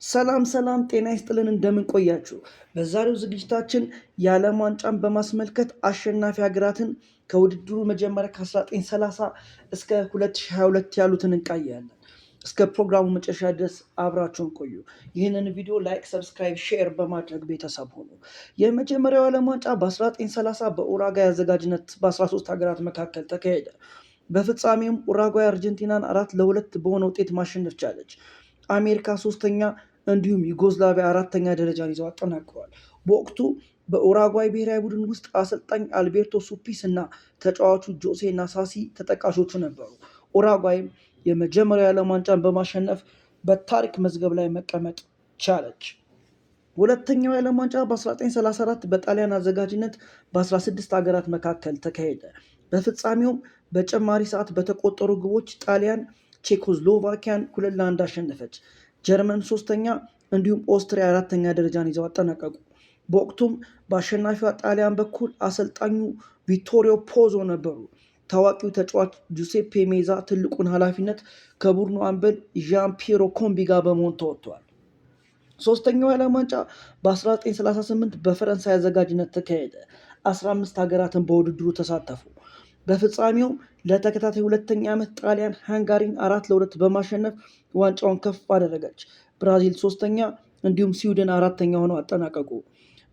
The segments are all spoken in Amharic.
ሰላም ጤና ይስጥልን እንደምን ቆያችሁ። በዛሬው ዝግጅታችን የዓለም ዋንጫን በማስመልከት አሸናፊ ሀገራትን ከውድድሩ መጀመሪያ ከ1930 እስከ 2022 ያሉትን እንቃያለን። እስከ ፕሮግራሙ መጨረሻ ድረስ አብራችሁን ቆዩ። ይህንን ቪዲዮ ላይክ፣ ሰብስክራይብ፣ ሼር በማድረግ ቤተሰብ ሆኑ። የመጀመሪያው ዓለም ዋንጫ በ1930 በኡራጓይ አዘጋጅነት በ13 ሀገራት መካከል ተካሄደ። በፍጻሜውም ኡራጓይ አርጀንቲናን 4-2 በሆነ ውጤት ማሸነፍ ቻለች። አሜሪካ ሶስተኛ እንዲሁም ዩጎዝላቪያ አራተኛ ደረጃን ይዘው አጠናቅረዋል። በወቅቱ በኡራጓይ ብሔራዊ ቡድን ውስጥ አሰልጣኝ አልቤርቶ ሱፒስ እና ተጫዋቹ ጆሴ ናሳሲ ተጠቃሾቹ ነበሩ። ኡራጓይም የመጀመሪያው የዓለም ዋንጫን በማሸነፍ በታሪክ መዝገብ ላይ መቀመጥ ቻለች። ሁለተኛው የዓለም ዋንጫ በ1934 በጣሊያን አዘጋጅነት በ16 ሀገራት መካከል ተካሄደ። በፍጻሜውም በጨማሪ ሰዓት በተቆጠሩ ግቦች ጣሊያን ቼኮስሎቫኪያን 2-1 አሸነፈች። ጀርመን ሶስተኛ እንዲሁም ኦስትሪያ አራተኛ ደረጃን ይዘው አጠናቀቁ። በወቅቱም በአሸናፊዋ ጣሊያን በኩል አሰልጣኙ ቪቶሪዮ ፖዞ ነበሩ። ታዋቂው ተጫዋች ጁሴፔ ሜዛ ትልቁን ኃላፊነት ከቡድኑ አምበል ዣን ፒየሮ ኮምቢ ጋር በመሆን ተወጥቷል። ሶስተኛው የዓለም ዋንጫ በ1938 በፈረንሳይ አዘጋጅነት ተካሄደ። 15 ሀገራትን በውድድሩ ተሳተፉ። በፍጻሜው ለተከታታይ ሁለተኛ ዓመት ጣሊያን ሃንጋሪን 4-2 በማሸነፍ ዋንጫውን ከፍ አደረገች። ብራዚል ሶስተኛ እንዲሁም ስዊድን አራተኛ ሆነው አጠናቀቁ።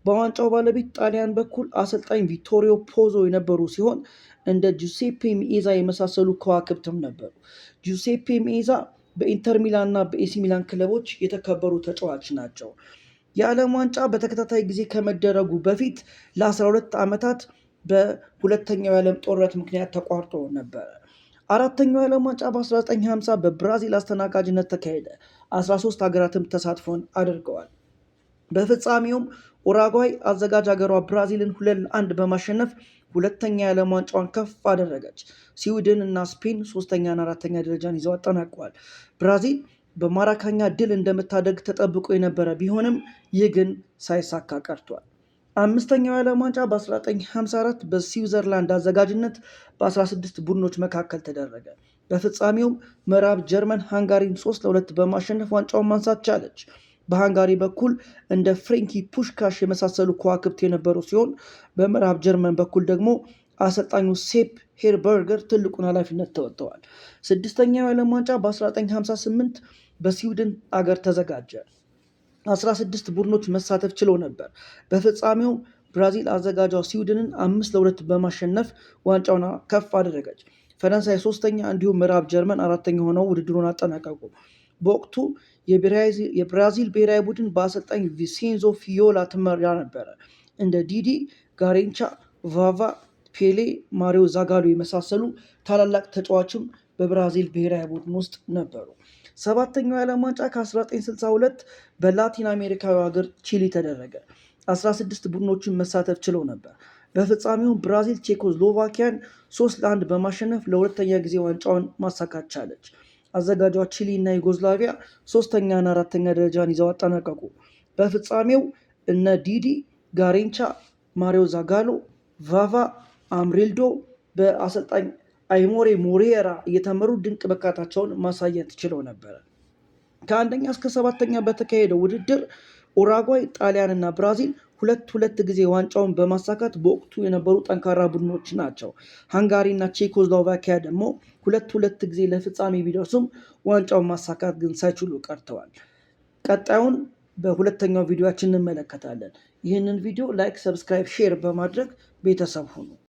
በዋንጫው ባለቤት ጣሊያን በኩል አሰልጣኝ ቪቶሪዮ ፖዞ የነበሩ ሲሆን እንደ ጁሴፔ ሚኤዛ የመሳሰሉ ከዋክብትም ነበሩ። ጁሴፔ ሚኤዛ በኢንተር ሚላን እና በኤሲ ሚላን ክለቦች የተከበሩ ተጫዋች ናቸው። የዓለም ዋንጫ በተከታታይ ጊዜ ከመደረጉ በፊት ለ12 ዓመታት በሁለተኛው የዓለም ጦርነት ምክንያት ተቋርጦ ነበረ። አራተኛው የዓለም ዋንጫ በ1950 በብራዚል አስተናጋጅነት ተካሄደ። 13 ሀገራትም ተሳትፎን አድርገዋል። በፍጻሜውም ኡራጓይ አዘጋጅ ሀገሯ ብራዚልን 2-1 በማሸነፍ ሁለተኛ የዓለም ዋንጫዋን ከፍ አደረገች። ስዊድን እና ስፔን ሶስተኛና አራተኛ ደረጃን ይዘው አጠናቀዋል። ብራዚል በማራካኛ ድል እንደምታደርግ ተጠብቆ የነበረ ቢሆንም ይህ ግን ሳይሳካ ቀርቷል። አምስተኛው የዓለም ዋንጫ በ1954 በስዊዘርላንድ አዘጋጅነት በ16 ቡድኖች መካከል ተደረገ። በፍጻሜውም ምዕራብ ጀርመን ሃንጋሪን 3-2 በማሸነፍ ዋንጫውን ማንሳት ቻለች። በሃንጋሪ በኩል እንደ ፍሬንኪ ፑሽካሽ የመሳሰሉ ከዋክብት የነበሩ ሲሆን በምዕራብ ጀርመን በኩል ደግሞ አሰልጣኙ ሴፕ ሄርበርገር ትልቁን ኃላፊነት ተወጥተዋል። ስድስተኛው የዓለም ዋንጫ በ1958 በስዊድን አገር ተዘጋጀ። 16 ቡድኖች መሳተፍ ችለው ነበር። በፍጻሜው ብራዚል አዘጋጇ ስዊድንን 5-2 በማሸነፍ ዋንጫውን ከፍ አደረገች። ፈረንሳይ ሶስተኛ እንዲሁም ምዕራብ ጀርመን አራተኛ ሆነው ውድድሩን አጠናቀቁ። በወቅቱ የብራዚል ብሔራዊ ቡድን በአሰልጣኝ ቪሴንዞ ፊዮላ ትመራ ነበረ። እንደ ዲዲ ጋሬንቻ፣ ቫቫ፣ ፔሌ፣ ማሪዮ ዛጋሎ የመሳሰሉ ታላላቅ ተጫዋችም በብራዚል ብሔራዊ ቡድን ውስጥ ነበሩ። ሰባተኛው የዓለም ዋንጫ ከ1962 በላቲን አሜሪካዊ ሀገር ቺሊ ተደረገ። 16 ቡድኖችን መሳተፍ ችለው ነበር። በፍጻሜው ብራዚል ቼኮስሎቫኪያን 3-1 በማሸነፍ ለሁለተኛ ጊዜ ዋንጫውን ማሳካት ቻለች። አዘጋጇ ቺሊ እና ዩጎዝላቪያ ሶስተኛና አራተኛ ደረጃን ይዘው አጠናቀቁ። በፍጻሜው እነ ዲዲ ጋሬንቻ፣ ማሪዮ ዛጋሎ፣ ቫቫ፣ አምሪልዶ በአሰልጣኝ አይሞሬ ሞሬራ እየተመሩ ድንቅ ብቃታቸውን ማሳየት ችለው ነበር። ከአንደኛ እስከ ሰባተኛ በተካሄደው ውድድር ኡራጓይ፣ ጣሊያን እና ብራዚል ሁለት ጊዜ ዋንጫውን በማሳካት በወቅቱ የነበሩ ጠንካራ ቡድኖች ናቸው። ሃንጋሪ እና ቼኮስሎቫኪያ ደግሞ ሁለት ጊዜ ለፍጻሜ ቢደርሱም ዋንጫውን ማሳካት ግን ሳይችሉ ቀርተዋል። ቀጣዩን በሁለተኛው ቪዲዮችን እንመለከታለን። ይህንን ቪዲዮ ላይክ፣ ሰብስክራይብ፣ ሼር በማድረግ ቤተሰብ ሁኑ።